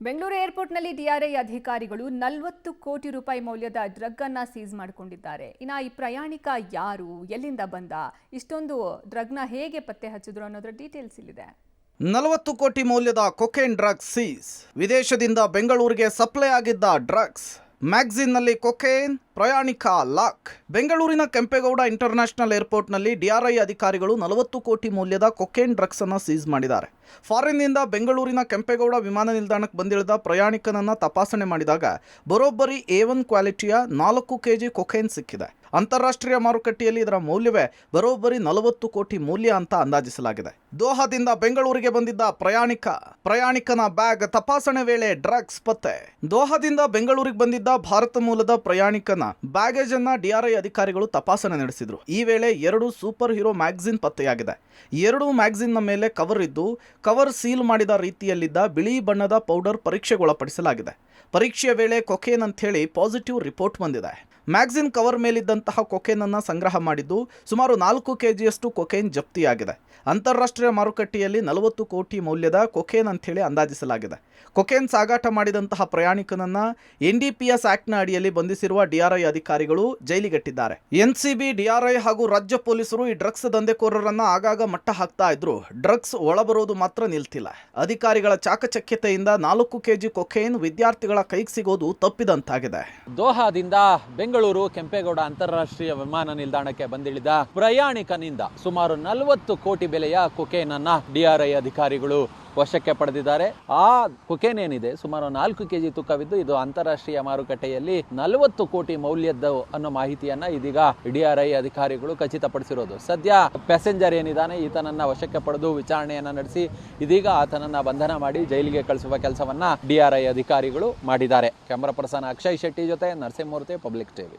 Bengaluru ಏರ್ಪೋರ್ಟ್ನಲ್ಲಿ DRI ಅಧಿಕಾರಿಗಳು 40 ಕೋಟಿ ರೂಪಾಯಿ ಮೌಲ್ಯದ ಡ್ರಗ್ ಅನ್ನು ಸೀಸ್ ಮಾಡಿಕೊಂಡಿದ್ದಾರೆ. ಇನ್ನು ಈ ಪ್ರಯಾಣಿಕ ಯಾರು, ಎಲ್ಲಿಂದ ಬಂದ, ಇಷ್ಟೊಂದು ಡ್ರಗ್ನ ಹೇಗೆ ಪತ್ತೆ ಹಚ್ಚಿದ್ರು ಅನ್ನೋದರ ಡೀಟೇಲ್ಸ್ ಇಲ್ಲಿದೆ. 40 ಕೋಟಿ ಮೌಲ್ಯದ ಕೊಕೇನ್ ಡ್ರಗ್ಸ್ ಸೀಸ್. ವಿದೇಶದಿಂದ ಬೆಂಗಳೂರಿಗೆ ಸಪ್ಲೈ ಆಗಿದ್ದ ಡ್ರಗ್ಸ್. ಮ್ಯಾಗಝಿನ್ನಲ್ಲಿ ಕೊಕೇನ್, ಪ್ರಯಾಣಿಕ ಲಾಕ್. ಬೆಂಗಳೂರಿನ ಕೆಂಪೇಗೌಡ ಇಂಟರ್ನ್ಯಾಷನಲ್ ಏರ್ಪೋರ್ಟ್ನಲ್ಲಿ ಡಿಆರ್ಐ ಅಧಿಕಾರಿಗಳು 40 ಕೋಟಿ ಮೌಲ್ಯದ ಕೊಕೇನ್ ಡ್ರಗ್ಸ್ ಅನ್ನು ಸೀಸ್ ಮಾಡಿದ್ದಾರೆ. ಫಾರಿನ್ನಿಂದ ಬೆಂಗಳೂರಿನ ಕೆಂಪೇಗೌಡ ವಿಮಾನ ನಿಲ್ದಾಣಕ್ಕೆ ಬಂದಿಳಿದ ಪ್ರಯಾಣಿಕನನ್ನ ತಪಾಸಣೆ ಮಾಡಿದಾಗ ಬರೋಬ್ಬರಿ A1 ಕ್ವಾಲಿಟಿಯ 4 kg ಕೊಕೇನ್ ಸಿಕ್ಕಿದೆ. ಅಂತಾರಾಷ್ಟ್ರೀಯ ಮಾರುಕಟ್ಟೆಯಲ್ಲಿ ಇದರ ಮೌಲ್ಯವೇ ಬರೋಬ್ಬರಿ 40 ಕೋಟಿ ಮೌಲ್ಯ ಅಂತ ಅಂದಾಜಿಸಲಾಗಿದೆ. ದೋಹಾದಿಂದ ಬೆಂಗಳೂರಿಗೆ ಬಂದಿದ್ದ ಪ್ರಯಾಣಿಕನ ಬ್ಯಾಗ್ ತಪಾಸಣೆ ವೇಳೆ ಡ್ರಗ್ಸ್ ಪತ್ತೆ. ದೋಹಾದಿಂದ ಬೆಂಗಳೂರಿಗೆ ಬಂದಿದ್ದ ಭಾರತ ಮೂಲದ ಪ್ರಯಾಣಿಕನ ಬ್ಯಾಗೇಜ್ ಅನ್ನ ಡಿಆರ್ಐ ಅಧಿಕಾರಿಗಳು ತಪಾಸಣೆ ನಡೆಸಿದ್ರು. ಈ ವೇಳೆ 2 ಸೂಪರ್ ಹೀರೋ ಮ್ಯಾಗಝಿನ್ ಪತ್ತೆಯಾಗಿದೆ. 2 ಮ್ಯಾಗಝಿನ್ನ ಮೇಲೆ ಕವರ್ ಇದ್ದು, ಕವರ್ ಸೀಲ್ ಮಾಡಿದ ರೀತಿಯಲ್ಲಿದ್ದ ಬಿಳಿ ಬಣ್ಣದ ಪೌಡರ್ ಪರೀಕ್ಷೆಗೊಳಪಡಿಸಲಾಗಿದೆ. ಪರೀಕ್ಷೆಯ ವೇಳೆ ಕೊಕೇನ್ ಅಂತ ಹೇಳಿ ಪಾಸಿಟಿವ್ ರಿಪೋರ್ಟ್ ಬಂದಿದೆ. ಮ್ಯಾಗಝಿನ್ ಕವರ್ ಮೇಲಿದ್ದಂತಹ ಕೊಕೇನ್ ಅನ್ನು ಸಂಗ್ರಹ ಮಾಡಿದ್ದು ಸುಮಾರು 4 kgಯಷ್ಟು ಕೊಕೇನ್ ಜಪ್ತಿಯಾಗಿದೆ. ಅಂತಾರಾಷ್ಟ್ರೀಯ ಮಾರುಕಟ್ಟೆಯಲ್ಲಿ 40 ಕೋಟಿ ಮೌಲ್ಯದ ಕೊಕೇನ್ ಅಂತ ಹೇಳಿ ಅಂದಾಜಿಸಲಾಗಿದೆ. ಕೊಕೇನ್ ಸಾಗಾಟ ಮಾಡಿದಂತಹ ಪ್ರಯಾಣಿಕನನ್ನ NDPS ಆಕ್ಟ್ನ ಅಡಿಯಲ್ಲಿ ಬಂಧಿಸಿರುವ ಡಿಆರ್ಐ ಅಧಿಕಾರಿಗಳು ಜೈಲಿಗಟ್ಟಿದ್ದಾರೆ. NCB, ಡಿಆರ್ಐ ಹಾಗೂ ರಾಜ್ಯ ಪೊಲೀಸರು ಈ ಡ್ರಗ್ಸ್ ದಂಧೆಕೋರರನ್ನ ಆಗಾಗ ಮಟ್ಟ ಹಾಕ್ತಾ ಇದ್ರು. ಡ್ರಗ್ಸ್ ಒಳಬರೋದು ಮಾತ್ರ ನಿಲ್ತಿಲ್ಲ. ಅಧಿಕಾರಿಗಳ ಚಾಕಚಕ್ಯತೆಯಿಂದ 4 kg ಕೊಕೇನ್ ವಿದ್ಯಾರ್ಥಿಗಳ ಕೈಗೆ ಸಿಗೋದು ತಪ್ಪಿದಂತಾಗಿದೆ. ದೋಹಾದಿಂದ ಬೆಂಗಳೂರು ಕೆಂಪೇಗೌಡ ಅಂತಾರಾಷ್ಟ್ರೀಯ ವಿಮಾನ ನಿಲ್ದಾಣಕ್ಕೆ ಬಂದಿಳಿದ ಪ್ರಯಾಣಿಕನಿಂದ ಸುಮಾರು 40 ಕೋಟಿ ಬೆಲೆಯ ಕೊಕೇನ್ ಅನ್ನ ಡಿಆರ್ಐ ಅಧಿಕಾರಿಗಳು ವಶಕ್ಕೆ ಪಡೆದಿದ್ದಾರೆ. ಆ ಕೊಕೇನ್ ಏನಿದೆ ಸುಮಾರು 4 kg ತೂಕವಿದ್ದು ಇದು ಅಂತಾರಾಷ್ಟ್ರೀಯ ಮಾರುಕಟ್ಟೆಯಲ್ಲಿ 40 ಕೋಟಿ ಮೌಲ್ಯದ್ದು ಅನ್ನೋ ಮಾಹಿತಿಯನ್ನ ಇದೀಗ ಡಿಆರ್ಐ ಅಧಿಕಾರಿಗಳು ಖಚಿತಪಡಿಸಿರೋದು. ಸದ್ಯ ಪ್ಯಾಸೆಂಜರ್ ಏನಿದ್ದಾನೆ ಈತನನ್ನ ವಶಕ್ಕೆ ಪಡೆದು ವಿಚಾರಣೆಯನ್ನ ನಡೆಸಿ ಇದೀಗ ಆತನನ್ನ ಬಂಧನ ಮಾಡಿ ಜೈಲಿಗೆ ಕಳಿಸುವ ಕೆಲಸವನ್ನ ಡಿಆರ್ಐ ಅಧಿಕಾರಿಗಳು ಮಾಡಿದ್ದಾರೆ. ಕ್ಯಾಮರಾ ಪರ್ಸನ್ ಅಕ್ಷಯ್ ಶೆಟ್ಟಿ ಜೊತೆ ನರಸಿಂಹಮೂರ್ತಿ, ಪಬ್ಲಿಕ್ ಟಿವಿ.